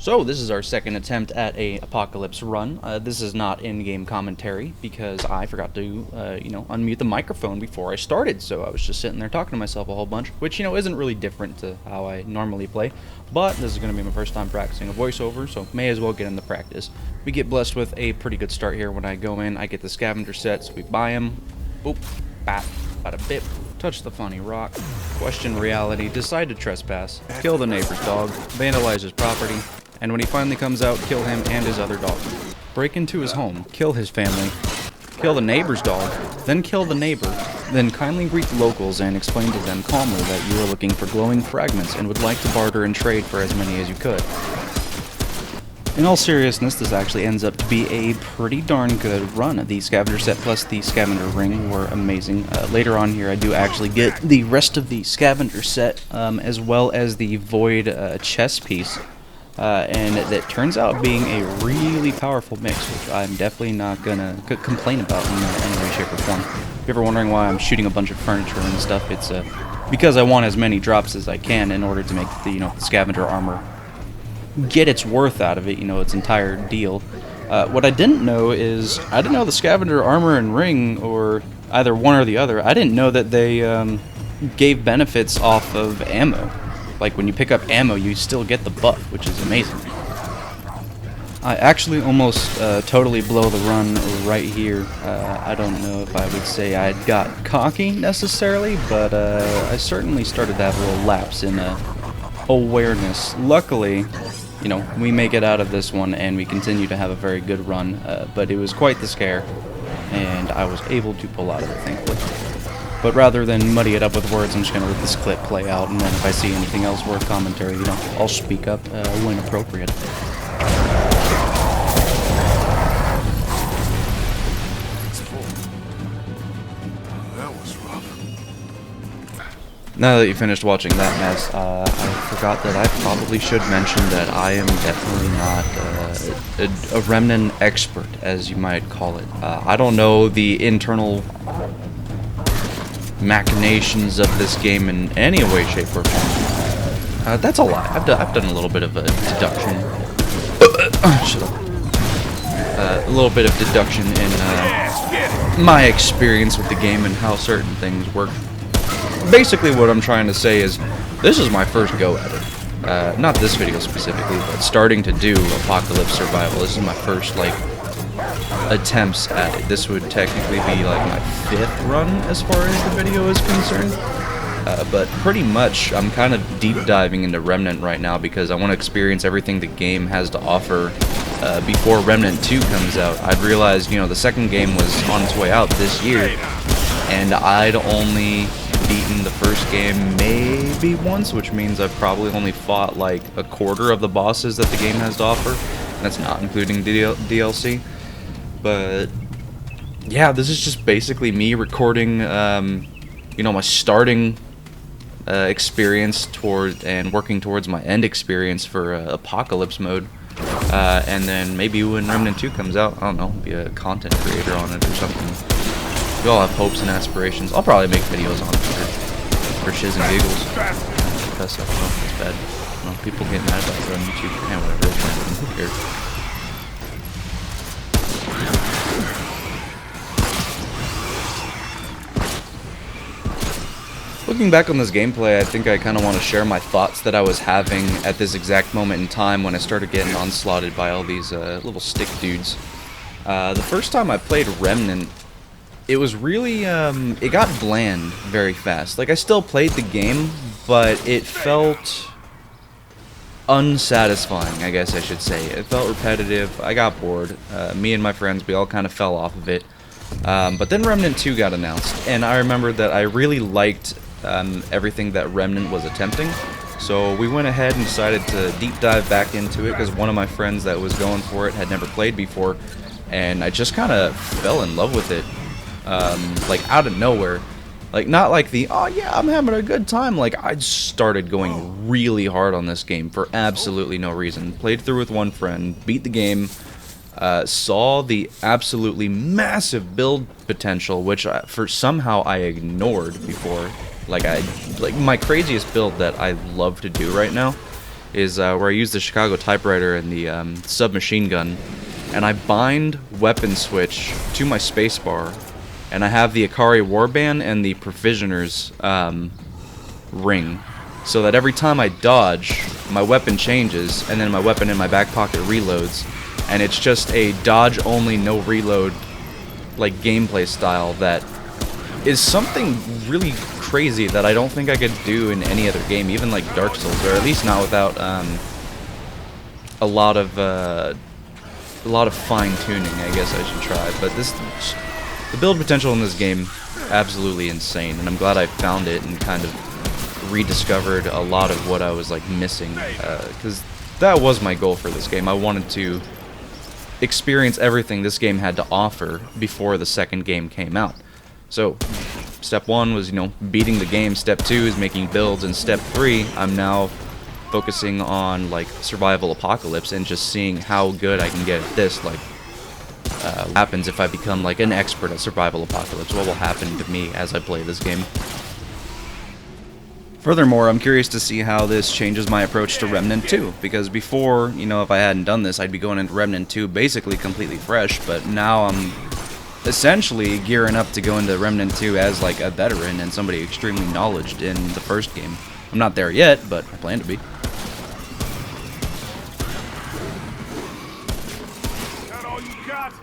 So this is our second attempt at a apocalypse run. This is not in-game commentary because I forgot to, unmute the microphone before I started. So I was just sitting there talking to myself a whole bunch, which, isn't really different to how I normally play. But this is going to be my first time practicing a voiceover, so may as well get into practice. We get blessed with a pretty good start here when I go in. I get the scavenger sets, we buy them. Boop, bat, bada bip. Touch the funny rock. Question reality. Decide to trespass. Kill the neighbor's dog. Vandalize his property. And when he finally comes out, kill him and his other dog. Break into his home, kill his family, kill the neighbor's dog, then kill the neighbor, then kindly greet the locals and explain to them calmly that you are looking for glowing fragments and would like to barter and trade for as many as you could. In all seriousness, this actually ends up to be a pretty darn good run. The scavenger set plus the scavenger ring were amazing. Later on here I do actually get the rest of the scavenger set, as well as the void chess piece. And that turns out being a really powerful mix, which I'm definitely not gonna complain about in any way, shape, or form. If you're ever wondering why I'm shooting a bunch of furniture and stuff, it's because I want as many drops as I can in order to make the scavenger armor get its worth out of it, its entire deal. What I didn't know is, I didn't know the scavenger armor and ring, or either one or the other, I didn't know that they gave benefits off of ammo. Like, when you pick up ammo, you still get the buff, which is amazing. I actually almost totally blow the run right here. I don't know if I would say I got cocky, necessarily, but I certainly started to have a little lapse in awareness. Luckily, we make it out of this one, and we continue to have a very good run, but it was quite the scare, and I was able to pull out of it, thankfully. But rather than muddy it up with words, I'm just going to let this clip play out, and then if I see anything else worth commentary, I'll speak up when appropriate. That was rough. Now that you finished watching that mess, I forgot that I probably should mention that I am definitely not a Remnant expert, as you might call it. I don't know the internal machinations of this game in any way, shape, or form. That's a lie. I've done a little bit of a deduction. Shut up. A little bit of deduction in my experience with the game and how certain things work. Basically, what I'm trying to say is, this is my first go at it. Not this video specifically, but starting to do apocalypse survival. This is my first, attempts at it. This would technically be my 5th run as far as the video is concerned, but pretty much I'm kind of deep diving into Remnant right now because I want to experience everything the game has to offer before Remnant 2 comes out. I'd realized the second game was on its way out this year, and I'd only beaten the first game maybe once, which means I've probably only fought a quarter of the bosses that the game has to offer, and that's not including DLC. But yeah, this is just basically me recording, my starting experience and working towards my end experience for Apocalypse mode. And then maybe when Remnant 2 comes out, I don't know, be a content creator on it or something. We all have hopes and aspirations. I'll probably make videos on it for shiz and giggles. That's bad. People get mad about it on YouTube. Yeah, whatever. Who cares? Looking back on this gameplay, I think I kind of want to share my thoughts that I was having at this exact moment in time when I started getting onslaughted by all these little stick dudes. The first time I played Remnant, it was really, it got bland very fast. I still played the game, but it felt unsatisfying, I guess I should say. It felt repetitive. I got bored. Me and my friends, we all kind of fell off of it. But then Remnant 2 got announced, and I remember that I really liked everything that Remnant was attempting, so we went ahead and decided to deep dive back into it because one of my friends that was going for it had never played before, and I just kind of fell in love with it, out of nowhere. Not oh yeah, I'm having a good time. I started going really hard on this game for absolutely no reason. Played through with one friend, beat the game, saw the absolutely massive build potential, which somehow I ignored before. My craziest build that I love to do right now is where I use the Chicago typewriter and the submachine gun, and I bind weapon switch to my spacebar, and I have the Akari warband and the Provisioner's ring, so that every time I dodge, my weapon changes, and then my weapon in my back pocket reloads, and it's just a dodge only, no reload, like gameplay style that is something really crazy that I don't think I could do in any other game, even like Dark Souls, or at least not without a lot of fine tuning, I guess I should try. But the build potential in this game, absolutely insane, and I'm glad I found it and kind of rediscovered a lot of what I was like missing, because that was my goal for this game. I wanted to experience everything this game had to offer before the second game came out. So step 1 was, beating the game. Step 2 is making builds, and step 3, I'm now focusing on like survival apocalypse and just seeing how good I can get at this. Like, what happens if I become like an expert at survival apocalypse? What will happen to me as I play this game? Furthermore, I'm curious to see how this changes my approach to Remnant 2, because before, if I hadn't done this, I'd be going into Remnant 2 basically completely fresh, but now I'm essentially gearing up to go into Remnant 2 as like a veteran and somebody extremely knowledgeable in the first game. I'm not there yet, but I plan to be. That all you got?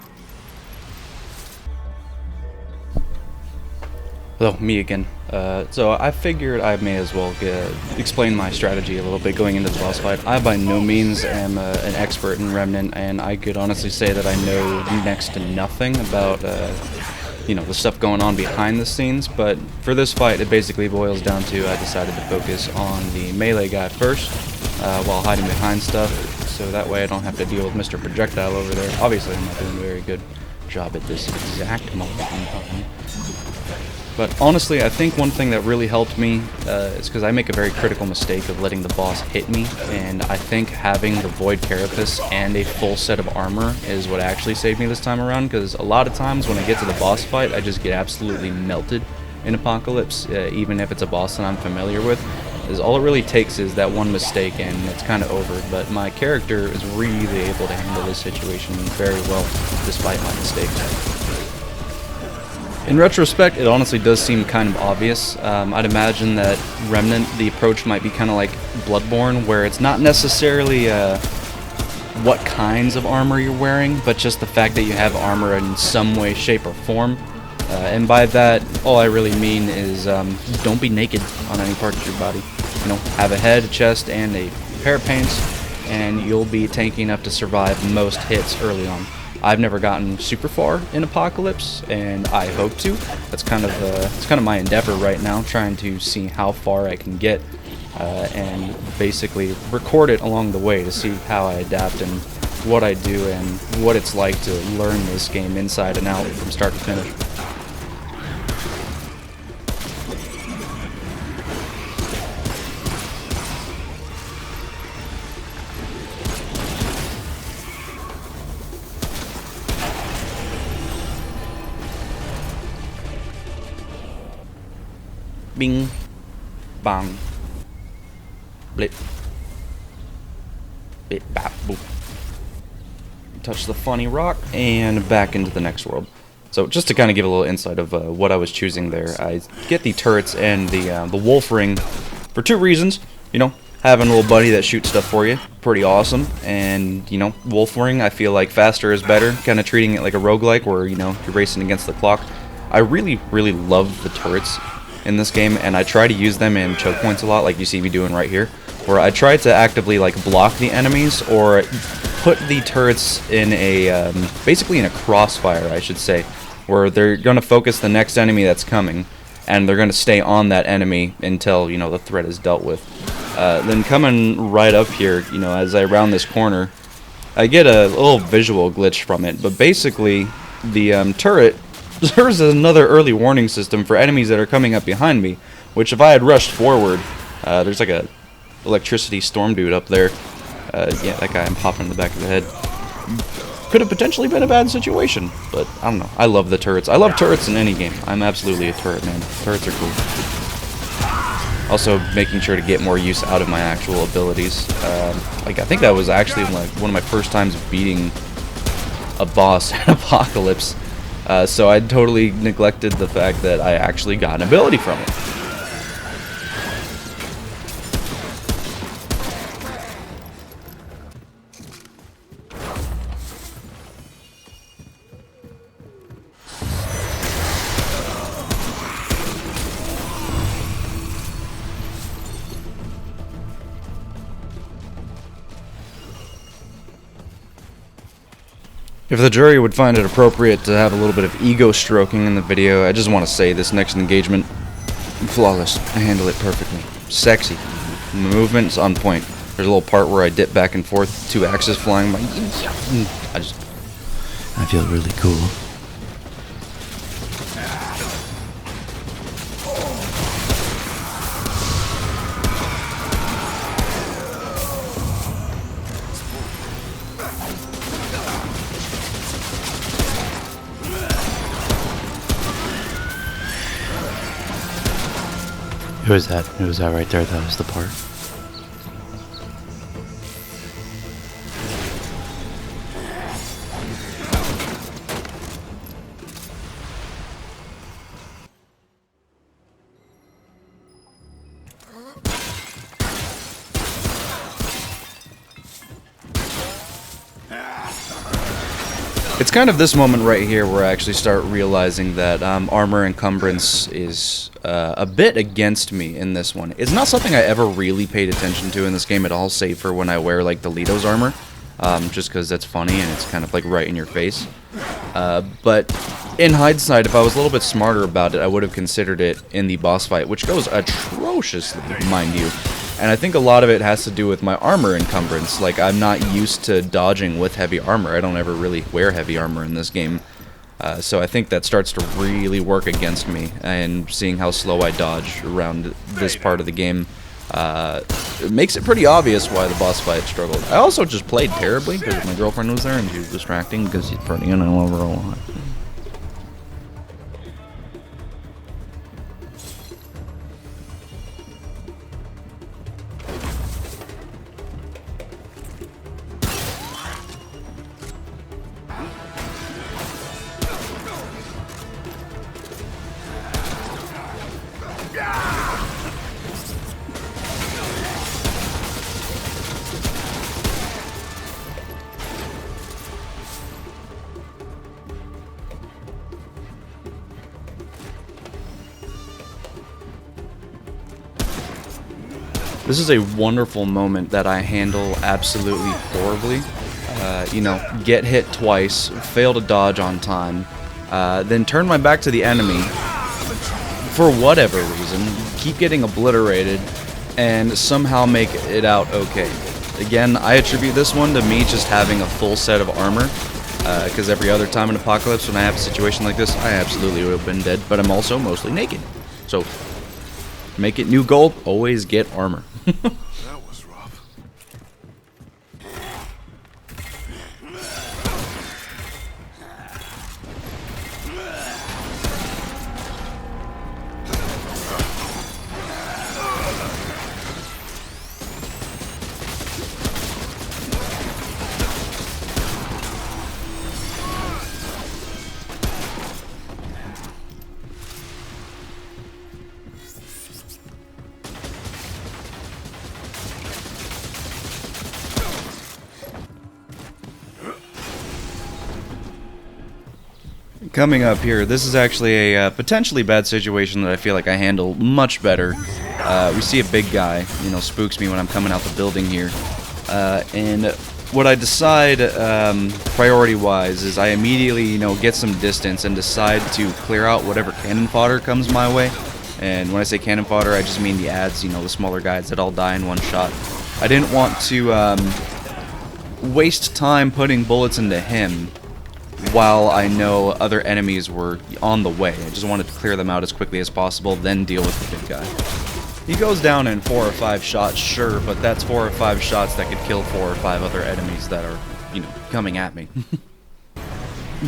Hello, me again. So I figured I may as well explain my strategy a little bit going into the boss fight. I by no means am an expert in Remnant, and I could honestly say that I know next to nothing about the stuff going on behind the scenes. But for this fight, it basically boils down to I decided to focus on the melee guy first while hiding behind stuff, so that way I don't have to deal with Mr. Projectile over there. Obviously, I'm not doing a very good job at this exact moment in time. But honestly, I think one thing that really helped me is because I make a very critical mistake of letting the boss hit me, and I think having the Void Carapace and a full set of armor is what actually saved me this time around, because a lot of times when I get to the boss fight, I just get absolutely melted in Apocalypse, even if it's a boss that I'm familiar with. Is all it really takes is that one mistake and it's kind of over, but my character is really able to handle this situation very well despite my mistakes. In retrospect, it honestly does seem kind of obvious. I'd imagine that Remnant, the approach might be kind of like Bloodborne, where it's not necessarily what kinds of armor you're wearing, but just the fact that you have armor in some way, shape, or form. And by that, all I really mean is don't be naked on any part of your body. Have a head, a chest, and a pair of pants, and you'll be tanky enough to survive most hits early on. I've never gotten super far in Apocalypse, and I hope to. That's kind of my endeavor right now, trying to see how far I can get, and basically record it along the way to see how I adapt and what I do and what it's like to learn this game inside and out from start to finish. Bing, bang, blip, bit, bap, boop. Touch the funny rock, and back into the next world. So just to kind of give a little insight of what I was choosing there, I get the turrets and the wolf ring for two reasons. Having a little buddy that shoots stuff for you, pretty awesome. And, wolf ring, I feel like faster is better, kind of treating it like a roguelike where, you're racing against the clock. I really, really love the turrets in this game, and I try to use them in choke points a lot, like you see me doing right here, where I try to actively block the enemies or put the turrets in a basically in a crossfire, I should say, where they're going to focus the next enemy that's coming, and they're going to stay on that enemy until the threat is dealt with. Then coming right up here, as I round this corner, I get a little visual glitch from it, but basically the turret serves as another early warning system for enemies that are coming up behind me, which if I had rushed forward, there's like a electricity storm dude up there. Yeah, that guy I'm popping in the back of the head. Could have potentially been a bad situation, but I don't know. I love the turrets. I love turrets in any game. I'm absolutely a turret man. Turrets are cool. Also making sure to get more use out of my actual abilities. Like I think that was actually like one of my first times beating a boss in Apocalypse. So I totally neglected the fact that I actually got an ability from it. If the jury would find it appropriate to have a little bit of ego stroking in the video, I just want to say this next engagement, flawless. I handle it perfectly. Sexy. Movement's on point. There's a little part where I dip back and forth, 2 axes flying by. I feel really cool. Who was that? Who was that right there? That was the part. It's kind of this moment right here where I actually start realizing that armor encumbrance is a bit against me in this one. It's not something I ever really paid attention to in this game at all, save for when I wear like the Lito's armor, just because that's funny and it's kind of like right in your face. But in hindsight, if I was a little bit smarter about it, I would have considered it in the boss fight, which goes atrociously, mind you. And I think a lot of it has to do with my armor encumbrance. Like, I'm not used to dodging with heavy armor. I don't ever really wear heavy armor in this game. So I think that starts to really work against me. And seeing how slow I dodge around this part of the game, it makes it pretty obvious why the boss fight struggled. I also just played terribly because my girlfriend was there and she was distracting because she's pretty and I love her a lot. This is a wonderful moment that I handle absolutely horribly. You know, get hit twice, fail to dodge on time, then turn my back to the enemy for whatever reason, keep getting obliterated, and somehow make it out okay. Again, I attribute this one to me just having a full set of armor, because every other time in Apocalypse when I have a situation like this, I absolutely would have been dead, but I'm also mostly naked. So, make it new goal, always get armor. That was rough. Coming up here, this is actually a potentially bad situation that I feel like I handle much better. We see a big guy, you know, spooks me when I'm coming out the building here. And what I decide priority-wise is I immediately, you know, get some distance and decide to clear out whatever cannon fodder comes my way. And when I say cannon fodder, I just mean the ads, you know, the smaller guys that all die in one shot. I didn't want to waste time putting bullets into him while I know other enemies were on the way. I just wanted to clear them out as quickly as possible, then deal with the big guy. He goes down in 4 or 5 shots, sure, but that's 4 or 5 shots that could kill 4 or 5 other enemies that are, you know, coming at me.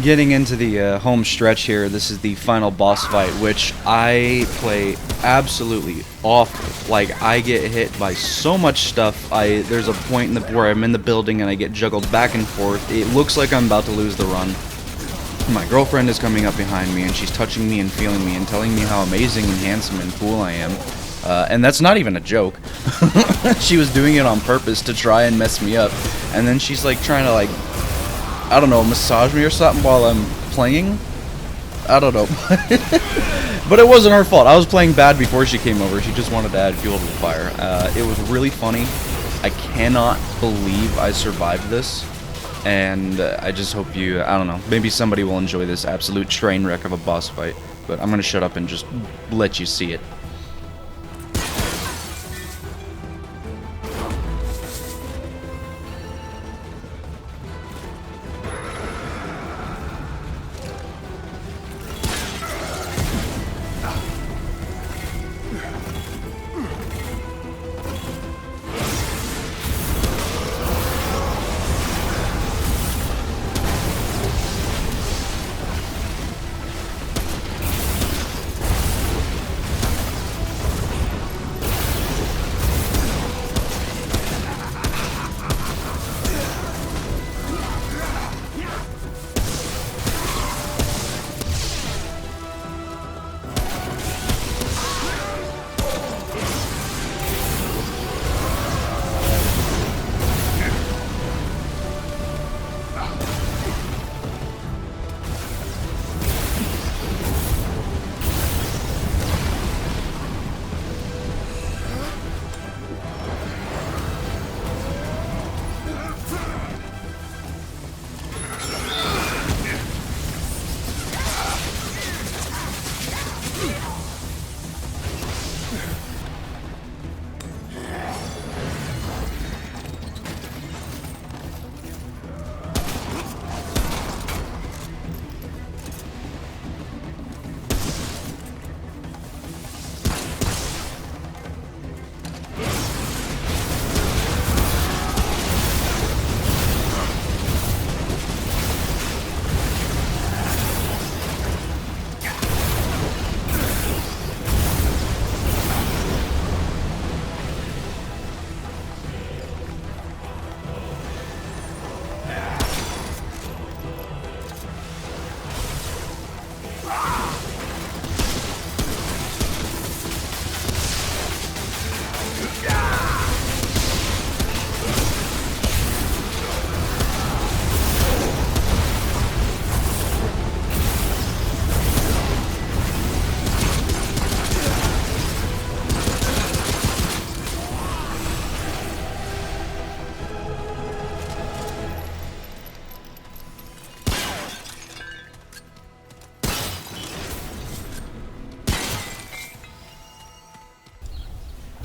getting into the home stretch here. This is the final boss fight, which I play absolutely awful. Like, I get hit by so much stuff. There's a point where I'm in the building and I get juggled back and forth. It looks like I'm about to lose the run. My girlfriend is coming up behind me and she's touching me and feeling me and telling me how amazing and handsome and cool I am. And that's not even a joke. She was doing it on purpose to try and mess me up. And then she's like trying to, like, I don't know, massage me or something while I'm playing. I don't know. But it wasn't her fault. I was playing bad before she came over. She just wanted to add fuel to the fire. It was really funny. I cannot believe I survived this. And I just hope you, I don't know, maybe somebody will enjoy this absolute train wreck of a boss fight. But I'm going to shut up and just let you see it.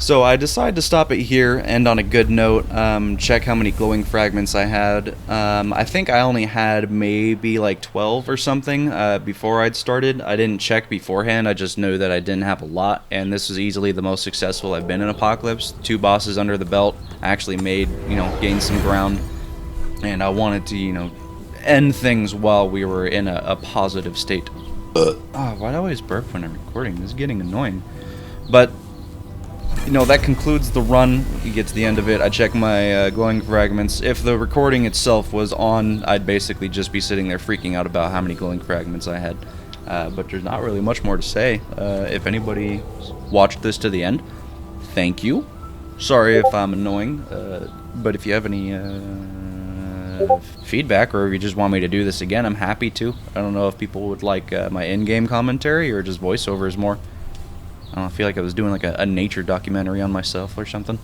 So I decided to stop it here, end on a good note, check how many glowing fragments I had. I think I only had maybe like 12 or something before I'd started. I didn't check beforehand, I just knew that I didn't have a lot, and this was easily the most successful I've been in Apocalypse. 2 bosses under the belt, actually made, gained some ground, and I wanted to, end things while we were in a positive state. Oh, why do I always burp when I'm recording? This is getting annoying. But that concludes the run. You get to the end of it. I check my glowing fragments. If the recording itself was on, I'd basically just be sitting there freaking out about how many glowing fragments I had. But there's not really much more to say. If anybody watched this to the end, thank you. Sorry if I'm annoying, but if you have any feedback, or if you just want me to do this again, I'm happy to. I don't know if people would like my in-game commentary or just voiceovers more. I don't know, I feel like I was doing like a nature documentary on myself or something.